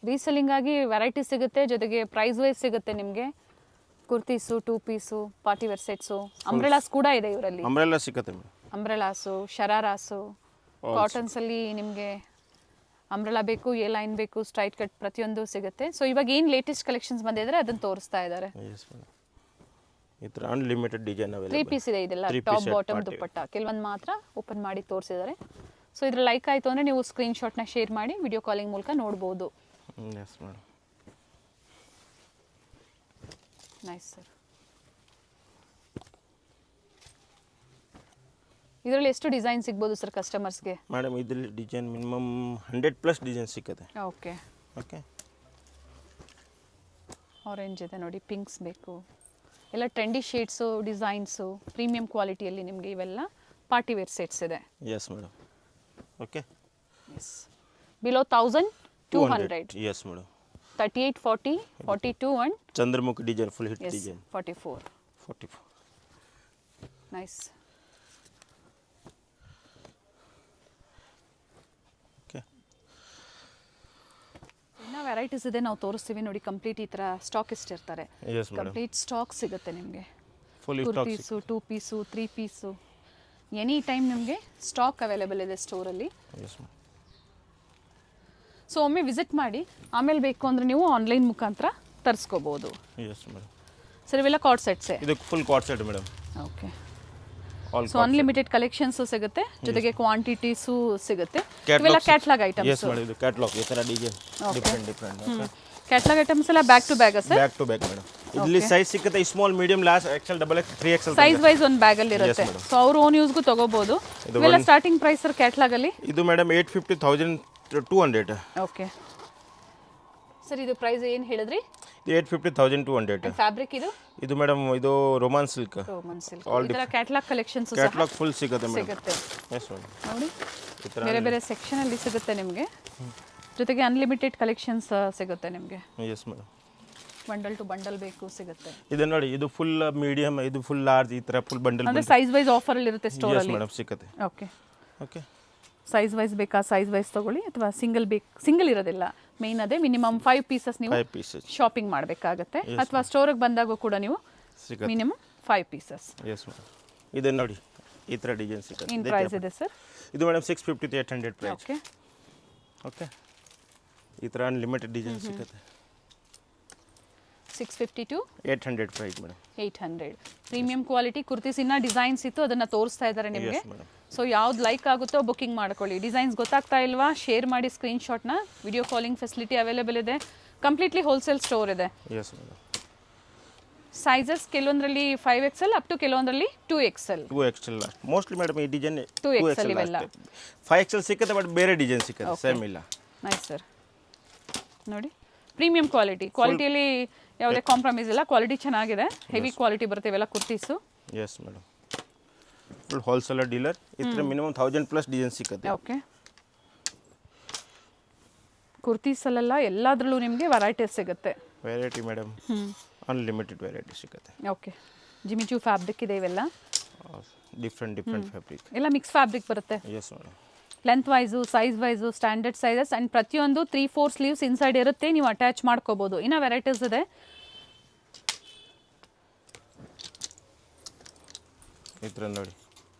ರೀಸೆಲ್ಲಿಂಗ್ ಆಗಿ ವೆರೈಟಿ ಸಿಗುತ್ತೆ, ಜೊತೆಗೆ ಪ್ರೈಸ್ ವೈಸ್ ಸಿಗುತ್ತೆ ನಿಮಗೆ. Kurtis 2 piece party wear sets umbrellas ಕೂಡ ಇದೆ ಇವರಲ್ಲಿ. ಅಂಬ್ರೆಲ್ಲ ಸಿಕ್ಕತ್ತೆ ಮೇಡಮ್. ಅಂಬ್ರೆಲಾಸು, ಶರಾರಾಸು, ಕಾಟನ್ಸಲ್ಲಿ ನಿಮಗೆ ಅಂಬ್ರೆಲಾ ಬೇಕು, ಎ ಲೈನ್ ಬೇಕು, ಸ್ಟ್ರೈಟ್ ಕಟ್ ಪ್ರತಿಯೊಂದು ಸಿಗುತ್ತೆ. ಸೊ ಇವಾಗ ಏನು ಲೇಟೆಸ್ಟ್ ಕಲೆಕ್ಷನ್ಸ್ ಬಂದಿದ್ರೆ ಅದನ್ನು ತೋರಿಸ್ತಾ ಇದ್ದಾರೆ. S madam. ಈ ಥರ ಅನ್ಲಿಮಿಟೆಡ್ ಡಿಸೈನ್ 3 ಅವೈಲೇಬಲ್. ಪೀಸ್ ಇದೆ ಇದೆಲ್ಲ, ಟಾಪ್ ಬಾಟಮ್ ದುಪ್ಪಟ್ಟ ಕೆಲವೊಂದು ಮಾತ್ರ ಓಪನ್ ಮಾಡಿ ತೋರಿಸಿದ್ದಾರೆ. ಸೊ ಇದ್ರ ಲೈಕ್ ಆಯಿತು ಅಂದರೆ ನೀವು ಸ್ಕ್ರೀನ್ಶಾಟ್ನ ಶೇರ್ ಮಾಡಿ ವಿಡಿಯೋ ಕಾಲಿಂಗ್ ಮೂಲಕ ನೋಡ್ಬೋದು. Yes madam. Nice sir. ಇದರಲ್ಲಿ ಎಷ್ಟು ಡಿಸೈನ್ ಸಿಗ್ಬೋದು ಸರ್ ಕಸ್ಟಮರ್ಸ್ಗೆ? ಮೇಡಮ್ ಇದರಲ್ಲಿ ಡಿಸೈನ್ ಮಿನಿಮಮ್ 100+ ಡಿಸೈನ್ ಸಿಕ್ಕತ್ತೆ. Okay okay. ಆರೆಂಜ್ ಇದೆ ನೋಡಿ, ಪಿಂಕ್ಸ್ ಬೇಕು, ಎಲ್ಲ ಟ್ರೆಂಡಿ ಶೇಡ್ಸು, ಡಿಸೈನ್ಸು, ಪ್ರೀಮಿಯಂ ಕ್ವಾಲಿಟಿಯಲ್ಲಿ ನಿಮಗೆ ಇವೆಲ್ಲ ಪಾರ್ಟಿ ವೇರ್ ಸೆಟ್ಸ್ ಇದೆ. Yes madam. Okay. Yes. Below 1200. Yes madam. 38, 40, 42 and Chandramukhi design full hit yes, design 44. Nice. Okay. ಇನ್ನ ವೆರೈಟೀಸ್ ಇದೆ, ನಾವು ತೋರಿಸ್ತೀವಿ ನೋಡಿ. ಕಂಪ್ಲೀಟ್ ಈ ಥರ ಸ್ಟಾಕ್ ಇರ್ತಾರೆ, ಎಸ್ ಮೇಡಮ್. ಕಂಪ್ಲೀಟ್ ಸ್ಟಾಕ್ ಸಿಗುತ್ತೆ ನಿಮಗೆ. Full stock kurtis, 2 piece, 3 piece, any time ನಿಮಗೆ ಸ್ಟಾಕ್ ಅವೈಲೇಬಲ್ ಇದೆ ಸ್ಟೋರಲ್ಲಿ. Yes madam. ಸೊ ಒಮ್ಮೆ ವಿಸಿಟ್ ಮಾಡಿ, ಆಮೇಲೆ ಬೇಕು ಅಂದರೆ ನೀವು ಆನ್ಲೈನ್ ಮುಖಾಂತರ ತರಿಸ್ಕೋಬೋದು. Yes madam. ಸರ್ ಇವೆಲ್ಲ ಕಾರ್ಡ್ ಸೆಟ್ಸೇ? ಇದು full card set madam. Okay. All so unlimited collections ಸಿಗುತ್ತೆ, ಜೊತೆಗೆ ಕ್ವಾಂಟಿಟೀಸು ಸಿಗುತ್ತೆ. ಇವೆಲ್ಲ ಕ್ಯಾಟ್ಲಾಗ್ ಐಟಮ್ಸ್. Yes madam. ಇದು ಕ್ಯಾಟ್ಲಾಗ್ ಈ ಥರ ಡಿಸೈನ್ ಡಿಫರೆಂಟ್. ಕ್ಯಾಟ್ಲಾಗ್ ಐಟಮ್ಸ್ ಎಲ್ಲ back to bag sir? Back to back madam. ಇಲ್ಲಿ ಸೈಜ್ ಸಿಗುತ್ತೆ, small, medium, large, XL, XXL, 3XL size wise ಒಂದು ಬ್ಯಾಗಲ್ಲಿ ಇರುತ್ತೆ. ಸೊ ಅವ್ರ ಓನ್ ಯೂಸ್ಗೂ ತಗೋಬಹುದು. ಇವೆಲ್ಲ ಸ್ಟಾರ್ಟಿಂಗ್ ಪ್ರೈಸ್ ಸರ್ ಕ್ಯಾಟ್ಲಾಗ್ ಅಲ್ಲಿ? ಇದು ಮೇಡಮ್ 850,200. Okay sir. ಇದು ಪ್ರೈಸ್ ಏನು ಹೇಳಿದ್ರಿ? 850,200. ಫ್ಯಾಬ್ರಿಕ್ ಇದು ಮೇಡಮ್ ಇದು ರೋಮನ್ ಸಿಲ್ಕ್. ಇದರ ಕ್ಯಾಟ್ಲಾಗ್ ಕಲೆಕ್ಷನ್ಸ್ ಕ್ಯಾಟ್ಲಾಗ್ ಫುಲ್ ಸಿಗುತ್ತೆ ಮೇಡಮ್. ಸಿಗುತ್ತೆ. Yes madam. ನೋಡಿ ಬೇರೆ ಬೇರೆ ಸೆಕ್ಷನ್ ಅಲ್ಲಿ ಸಿಗುತ್ತೆ ನಿಮಗೆ, ಜೊತೆಗೆ ಅನ್ಲಿಮಿಟೆಡ್ ಕಲೆಕ್ಷನ್ಸ್ ಸಿಗುತ್ತೆ ನಿಮಗೆ. Yes madam. Bundle to bundle ಬೇಕು ಸಿಗುತ್ತೆ. ಇದು ನೋಡಿ, ಇದು ಫುಲ್ ಮೀಡಿಯಂ, ಇದು ಫುಲ್ ಲಾರ್ಜ್, ಈ ತರ ಫುಲ್ ಬಂಡಲ್. ಅಂದ್ರೆ ಸೈಜ್ ವೈಸ್ ಆಫರ್ ಅಲ್ಲಿ ಇರುತ್ತೆ ಸ್ಟೋರ್ ಅಲ್ಲಿ. ಎಸ್ ಮೇಡಮ್ ಸಿಗುತ್ತೆ. ಓಕೆ. ಓಕೆ. ಸೈಜ್ ವೈಸ್ ಬೇಕಾ ಸೈಜ್ ವೈಸ್ ತಗೊಳ್ಳಿ, ಅಥವಾ ಸಿಂಗಲ್ ಸಿಂಗಲ್ ಇರೋದಿಲ್ಲ. ಮೇನ್ ಅದೇ ಮಿನಿಮಮ್ 5 ಪೀಸಸ್ ನೀವು ಶಾಪಿಂಗ್ ಮಾಡಬೇಕಾಗುತ್ತೆ, ಅಥವಾ ಸ್ಟೋರಿಗೆ ಬಂದಾಗೂ ಕೂಡ ನೀವು ಮಿನಿಮಮ್ 5 ಪೀಸಸ್. S madam. ಇದು ನೋಡಿ ಈ ತರ ಡಿಸೈನ್ ಸಿಗುತ್ತೆ. ಏನು ಪ್ರೈಸ್ ಇದೆ ಸರ್? ಇದು madam 650 to 800 price. Okay. Okay. ಈ ತರ ಅನ್ಲಿಮಿಟೆಡ್ ಡಿಸೈನ್ ಸಿಗುತ್ತೆ. 650 to 800 price madam. 800. Premium quality kurtis ಇನ್ನ ಡಿಸೈನ್ಸ್ ಇತ್ತು, ಅದನ್ನ ತೋರಿಸ್ತಾ ಇದ್ದಾರೆ ನಿಮಗೆ. ಸೊ ಯಾವ್ದು ಲೈಕ್ ಆಗುತ್ತೋ ಬುಕಿಂಗ್ ಮಾಡ್ಕೊಳ್ಳಿ. ಡಿಸೈನ್ಸ್ ಗೊತ್ತಾಗ್ತಾ ಇಲ್ವಾ, ಶೇರ್ ಮಾಡಿ ಸ್ಕ್ರೀನ್ಶಾಟ್ನ. ವಿಡಿಯೋ ಕಾಲಿಂಗ್ ಫೆಸಿಲಿಟಿ ಅವೈಲೇಬಲ್ ಇದೆ. ಕಂಪ್ಲೀಟ್ಲಿ ಹೋಲ್ಸೇಲ್ ಸ್ಟೋರ್ ಇದೆ. Yes madam. ಸೈಜಸ್ ಕೆಲವೊಂದರಲ್ಲಿ 5XL ಅಪ್ ಟು ಕೆಲವೊಂದರಲ್ಲಿ 2XL. 2XL mostly madam. ಈ ಡಿಸೈನ್ 2XL ಇವೆಲ್ಲ. 5XL ಸಿಕ್ಕತ್ತೆ, ಬಟ್ ಬೇರೆ ಡಿಸೈನ್ ಸಿಕ್ಕತ್ತೆ, ಸೇಮ್ ಇಲ್ಲ. Nice sir. ನೋಡಿ ಪ್ರೀಮಿಯಂ ಕ್ವಾಲಿಟಿಯಲ್ಲಿ ಯಾವುದೇ ಕಾಂಪ್ರಮೈಸ್ ಇಲ್ಲ. ಕ್ವಾಲಿಟಿ ಚೆನ್ನಾಗಿದೆ, ಹೆವಿ ಕ್ವಾಲಿಟಿ ಬರುತ್ತೆ ಇವೆಲ್ಲ kurtis. Yes madam. Full wholesaler dealer. ಇದ್ರ ಮಿನಿಮಮ್ 1000+ ಡಿಸೈನ್ ಸಿಕ್ಕತ್ತೆ. ಓಕೆ. ಕುರ್ತೀಸಲ್ಲೆಲ್ಲ ಎಲ್ಲದರಲ್ಲೂ ನಿಮಗೆ ವೆರೈಟೀಸ್ ಸಿಗುತ್ತೆ. ವೆರೈಟಿ ಮೇಡಮ್, ಅನ್ಲಿಮಿಟೆಡ್ ವೆರೈಟಿ ಸಿಗುತ್ತೆ. ಓಕೆ. ಜಿಮಿಚೂ ಫ್ಯಾಬ್ರಿಕ್ ಇದೆ ಇವೆಲ್ಲ. ಡಿಫ್ರೆಂಟ್ ಫ್ಯಾಬ್ರಿಕ್, ಎಲ್ಲ ಮಿಕ್ಸ್ ಫ್ಯಾಬ್ರಿಕ್ ಬರುತ್ತೆ. Yes madam. Length wise, size wise, standard sizes and ಪ್ರತಿಯೊಂದು 3-4 ಸ್ಲೀವ್ಸ್ ಇನ್ಸೈಡ್ ಇರುತ್ತೆ, ನೀವು ಅಟ್ಯಾಚ್ ಮಾಡ್ಕೋಬೋದು. ಇನ್ನು ವೆರೈಟೀಸ್ ಇದೆ. ಈ ಥರ ನೋಡಿ.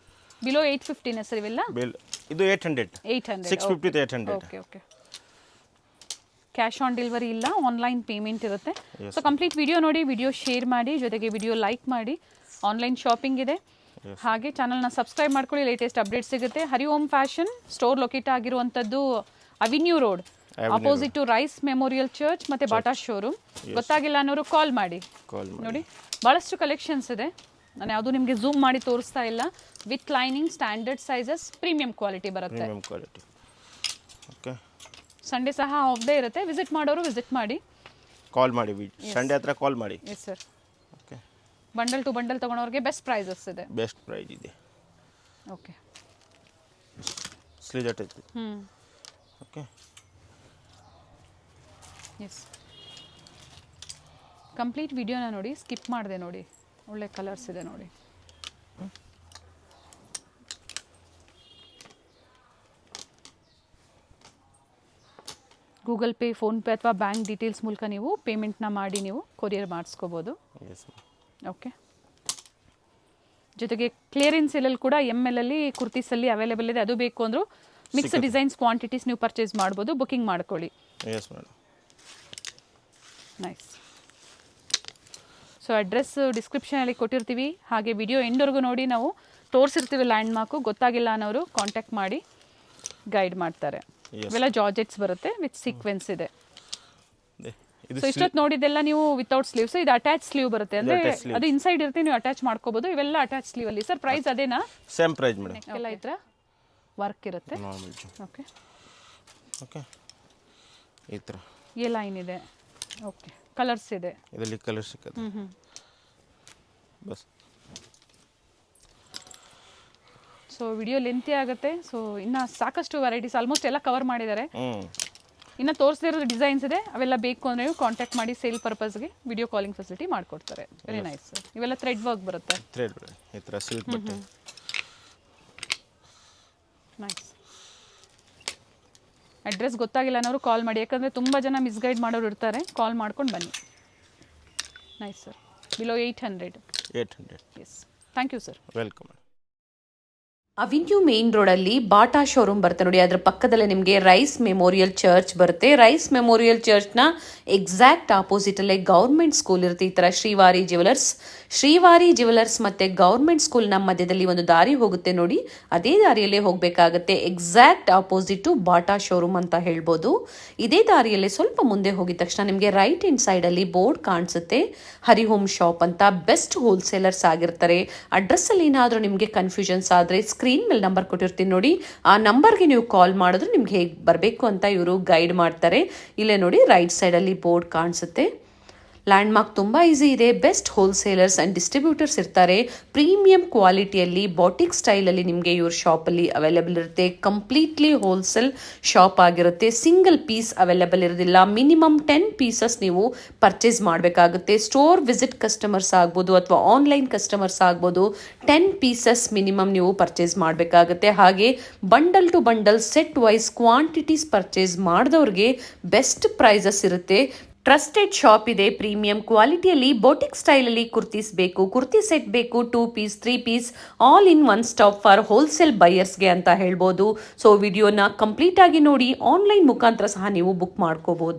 ಬಿಲೋ 850 ಸರ್ ಇವೆಲ್ಲ? ಇದು 800. 650 to 800. Okay okay. Cash on delivery ಇಲ್ಲ, ಆನ್ಲೈನ್ ಪೇಮೆಂಟ್ ಇರುತ್ತೆ. ಸೊ ಕಂಪ್ಲೀಟ್ ವಿಡಿಯೋ ನೋಡಿ, ವಿಡಿಯೋ ಶೇರ್ ಮಾಡಿ, ಜೊತೆಗೆ ವಿಡಿಯೋ ಲೈಕ್ ಮಾಡಿ. ಆನ್ಲೈನ್ ಶಾಪಿಂಗ್ ಇದೆ. ಹಾಗೆ ಚಾನಲ್ನ ಸಬ್ಸ್ಕ್ರೈಬ್ ಮಾಡ್ಕೊಳ್ಳಿ, ಲೇಟೆಸ್ಟ್ ಅಪ್ಡೇಟ್ ಸಿಗುತ್ತೆ. ಹರಿಓಂ ಫ್ಯಾಷನ್ ಸ್ಟೋರ್ ಲೊಕೇಟ್ ಆಗಿರುವಂಥದ್ದು avenue road, opposite to Rice memorial church ಮತ್ತು ಬಾಟಾ ಶೋರೂಮ್. ಗೊತ್ತಾಗಿಲ್ಲ ಅನ್ನೋರು ಕಾಲ್ ಮಾಡಿ. ನೋಡಿ ಭಾಳಷ್ಟು ಕಲೆಕ್ಷನ್ಸ್ ಇದೆ. ನಾನು ಯಾವುದು ನಿಮಗೆ ಝೂಮ್ ಮಾಡಿ ತೋರಿಸ್ತಾ ಇಲ್ಲ. With lining, standard sizes, premium quality ಬರುತ್ತೆ. ಓಕೆ. ಸಂಡೇ ಸಹ ಆಫ್ ಡೇ ಇರುತ್ತೆ. ವಿಸಿಟ್ ಮಾಡೋರು ವಿಸಿಟ್ ಮಾಡಿ, ಕಾಲ್ ಮಾಡಿ. ಸಂಡೇ ಹತ್ರ ಕಾಲ್ ಮಾಡಿ. Yes sir. Okay. Bundle to bundle ತಗೊಳೋರಿಗೆ ಬೆಸ್ಟ್ ಪ್ರೈಸಸ್ ಇದೆ. ಬೆಸ್ಟ್ ಪ್ರೈಸ್ ಇದೆ. Okay. Sleeve attach. Okay. Yes. Complete ವಿಡಿಯೋನ ನೋಡಿ, ಸ್ಕಿಪ್ ಮಾಡಿದೆ ನೋಡಿ. ಒಳ್ಳೆ ಕಲರ್ಸ್ ಇದೆ ನೋಡಿ. ಗೂಗಲ್ ಪೇ, ಫೋನ್ಪೇ ಅಥವಾ ಬ್ಯಾಂಕ್ ಡೀಟೇಲ್ಸ್ ಮೂಲಕ ನೀವು ಪೇಮೆಂಟ್ನ ಮಾಡಿ ನೀವು ಕೊರಿಯರ್ ಮಾಡಿಸ್ಕೋಬೋದು. Yes ma'am. ಓಕೆ. ಜೊತೆಗೆ ಕ್ಲಿಯರೆನ್ಸ್ ಸೇಲಲ್ಲಿ ಕೂಡ ML ಅಲ್ಲಿ ಕುರ್ತೀಸಲ್ಲಿ ಅವೈಲೇಬಲ್ ಇದೆ. ಅದು ಬೇಕು ಅಂದರೂ ಮಿಕ್ಸ್ ಡಿಸೈನ್ಸ್ ಕ್ವಾಂಟಿಟೀಸ್ ನೀವು ಪರ್ಚೇಸ್ ಮಾಡ್ಬೋದು. ಬುಕಿಂಗ್ ಮಾಡ್ಕೊಳ್ಳಿ. S madam. Nice. So address ಡಿಸ್ಕ್ರಿಪ್ಷನಲ್ಲಿ ಕೊಟ್ಟಿರ್ತೀವಿ. ಹಾಗೆ ವಿಡಿಯೋ ಎಂಡ್ವರೆಗೂ ನೋಡಿ, ನಾವು ತೋರಿಸಿರ್ತೀವಿ ಲ್ಯಾಂಡ್ ಮಾರ್ಕು. ಗೊತ್ತಾಗಿಲ್ಲ ಅನ್ನೋರು ಕಾಂಟ್ಯಾಕ್ಟ್ ಮಾಡಿ ಗೈಡ್ ಮಾಡ್ತಾರೆ. ಇವೆಲ್ಲ ಜಾರ್ಜೆಟ್ಸ್ ಬರುತ್ತೆ ವಿತ್ ಸೀಕ್ವೆನ್ಸ್ ಇದೆ. ಸೊ ಇಷ್ಟೊತ್ತು ನೋಡಿದ್ದೆಲ್ಲ ನೀವು ವಿತೌಟ್ ಸ್ಲೀವ್ಸ್. ಇದು ಅಟ್ಯಾಚ್ ಸ್ಲೀವ್ ಬರುತ್ತೆ, ಅಂದ್ರೆ ಅದು ಇನ್ಸೈಡ್ ಇರುತ್ತೆ, ನೀವು ಅಟ್ಯಾಚ್ ಮಾಡ್ಕೋಬಹುದು. ಇವೆಲ್ಲ ಅಟ್ಯಾಚ್ ಸ್ಲೀವ್ ಅಲ್ಲಿ. ಸರ್ ಪ್ರೈಸ್ ಅದೇನಾ? Same price madam. ಎಲ್ಲ ಈ ಥರ ವರ್ಕ್ ಇರುತ್ತೆ. Okay okay. ಈ ಥರ ಈ ಲೈನ್ ಇದೆ. ಓಕೆ. ಕಲರ್ಸ್ ಇದೆ ಇದರಲ್ಲಿ. ಕಲರ್ ಸಿಕ್ಕತ್ತೆ ಬಸ್. ಸೊ ವಿಡಿಯೋ ಲೆಂತಿ ಆಗುತ್ತೆ. ಸೊ ಇನ್ನು ಸಾಕಷ್ಟು ವೆರೈಟೀಸ್ ಆಲ್ಮೋಸ್ಟ್ ಎಲ್ಲ ಕವರ್ ಮಾಡಿದ್ದಾರೆ. ಇನ್ನು ತೋರಿಸದೇ ಇರೋದು ಡಿಸೈನ್ಸ್ ಇದೆ. ಅವೆಲ್ಲ ಬೇಕು ಅಂದರೆ ನೀವು ಕಾಂಟ್ಯಾಕ್ಟ್ ಮಾಡಿ ಸೇಲ್ ಪರ್ಪಸ್ಗೆ ವಿಡಿಯೋ ಕಾಲಿಂಗ್ ಫೆಸಿಲಿಟಿ ಮಾಡಿಕೊಡ್ತಾರೆ. Very nice. ಇವೆಲ್ಲ ಥ್ರೆಡ್ ವರ್ಕ್ ಬರುತ್ತೆ. ಥ್ರೆಡ್ ಈ ಥರ ಸಿಲ್ಕ್ ಬಟ್ಟೆ. ನೈಸ್. ಅಡ್ರೆಸ್ ಗೊತ್ತಾಗಿಲ್ಲ ಅನ್ನೋರು ಕಾಲ್ ಮಾಡಿ, ಯಾಕಂದರೆ ತುಂಬ ಜನ ಮಿಸ್ಗೈಡ್ ಮಾಡೋರು ಇರ್ತಾರೆ. ಕಾಲ್ ಮಾಡ್ಕೊಂಡು ಬನ್ನಿ. Nice sir. Below 800. Yes. Thank you sir. Welcome. Avenue main ರೋಡಲ್ಲಿ ಬಾಟಾ ಶೋರೂಮ್ ಬರುತ್ತೆ ನೋಡಿ. ಅದರ ಪಕ್ಕದಲ್ಲೇ ನಿಮಗೆ ರೈಸ್ ಮೆಮೋರಿಯಲ್ ಚರ್ಚ್ ಬರುತ್ತೆ. ರೈಸ್ ಮೆಮೋರಿಯಲ್ ಚರ್ಚ್ನ ಎಕ್ಸಾಕ್ಟ್ ಆಪೋಸಿಟಲ್ಲೇ ಗೌರ್ಮೆಂಟ್ ಸ್ಕೂಲ್ ಇರುತ್ತೆ. ಈ ಥರ ಶ್ರೀವಾರಿ ಜ್ಯುವೆಲರ್ಸ್ ಮತ್ತು ಗೌರ್ಮೆಂಟ್ ಸ್ಕೂಲ್ನ ಮಧ್ಯದಲ್ಲಿ ಒಂದು ದಾರಿ ಹೋಗುತ್ತೆ ನೋಡಿ. ಅದೇ ದಾರಿಯಲ್ಲೇ ಹೋಗಬೇಕಾಗುತ್ತೆ. ಎಕ್ಸಾಕ್ಟ್ ಆಪೋಸಿಟು ಬಾಟಾ ಶೋರೂಮ್ ಅಂತ ಹೇಳ್ಬೋದು. ಇದೇ ದಾರಿಯಲ್ಲೇ ಸ್ವಲ್ಪ ಮುಂದೆ ಹೋಗಿದ ತಕ್ಷಣ ನಿಮಗೆ ರೈಟ್ ಹ್ಯಾಂಡ್ ಸೈಡಲ್ಲಿ ಬೋರ್ಡ್ ಕಾಣಿಸುತ್ತೆ, ಹರಿಹೋಮ್ ಶಾಪ್ ಅಂತ. ಬೆಸ್ಟ್ ಹೋಲ್ಸೇಲರ್ಸ್ ಆಗಿರ್ತಾರೆ. ಅಡ್ರೆಸ್ಸಲ್ಲಿ ಏನಾದರೂ ನಿಮಗೆ ಕನ್ಫ್ಯೂಷನ್ಸ್ ಆದರೆ ಸ್ಕ್ರೀನ್ ಮೇಲೆ ನಂಬರ್ ಕೊಟ್ಟಿರ್ತೀನಿ ನೋಡಿ. ಆ ನಂಬರ್ಗೆ ನೀವು ಕಾಲ್ ಮಾಡಿದ್ರೆ ನಿಮ್ಗೆ ಹೇಗೆ ಬರಬೇಕು ಅಂತ ಇವರು ಗೈಡ್ ಮಾಡ್ತಾರೆ. ಇಲ್ಲೇ ನೋಡಿ ರೈಟ್ ಸೈಡಲ್ಲಿ ಬೋರ್ಡ್ ಕಾಣಿಸುತ್ತೆ. ಲ್ಯಾಂಡ್ ಮಾರ್ಕ್ ತುಂಬ ಈಸಿ ಇದೆ. ಬೆಸ್ಟ್ ಹೋಲ್ಸೇಲರ್ಸ್ ಆ್ಯಂಡ್ ಡಿಸ್ಟ್ರಿಬ್ಯೂಟರ್ಸ್ ಇರ್ತಾರೆ. ಪ್ರೀಮಿಯಂ ಕ್ವಾಲಿಟಿಯಲ್ಲಿ ಬಾಟಿಕ್ ಸ್ಟೈಲಲ್ಲಿ ನಿಮಗೆ ಇವ್ರ ಶಾಪಲ್ಲಿ ಅವೈಲೇಬಲ್ ಇರುತ್ತೆ. ಕಂಪ್ಲೀಟ್ಲಿ ಹೋಲ್ಸೇಲ್ ಶಾಪ್ ಆಗಿರುತ್ತೆ. ಸಿಂಗಲ್ ಪೀಸ್ ಅವೈಲೇಬಲ್ ಇರೋದಿಲ್ಲ. ಮಿನಿಮಮ್ 10 ಪೀಸಸ್ ನೀವು ಪರ್ಚೇಸ್ ಮಾಡಬೇಕಾಗುತ್ತೆ. ಸ್ಟೋರ್ ವಿಸಿಟ್ ಕಸ್ಟಮರ್ಸ್ ಆಗ್ಬೋದು ಅಥವಾ ಆನ್ಲೈನ್ ಕಸ್ಟಮರ್ಸ್ ಆಗ್ಬೋದು. 10 ಪೀಸಸ್ ಮಿನಿಮಮ್ ನೀವು ಪರ್ಚೇಸ್ ಮಾಡಬೇಕಾಗುತ್ತೆ. ಹಾಗೆ bundle to bundle set wise quantities purchase ಮಾಡಿದವ್ರಿಗೆ ಬೆಸ್ಟ್ ಪ್ರೈಸಸ್ ಇರುತ್ತೆ. ಟ್ರಸ್ಟೆಡ್ ಶಾಪ್ ಇದೆ. ಪ್ರೀಮಿಯಂ ಕ್ವಾಲಿಟಿಯಲ್ಲಿ ಬೋಟಿಕ್ ಸ್ಟೈಲಲ್ಲಿ ಕುರ್ತೀಸ್ ಬೇಕು, ಕುರ್ತಿ ಸೆಟ್ ಬೇಕು, 2 piece 3 piece all in one stop for wholesale ಬೈಯರ್ಸ್ಗೆ ಅಂತ ಹೇಳ್ಬೋದು. ಸೊ ವಿಡಿಯೋನ ಕಂಪ್ಲೀಟ್ ಆಗಿ ನೋಡಿ. ಆನ್ಲೈನ್ ಮುಖಾಂತರ ಸಹ ನೀವು ಬುಕ್ ಮಾಡ್ಕೋಬಹುದು.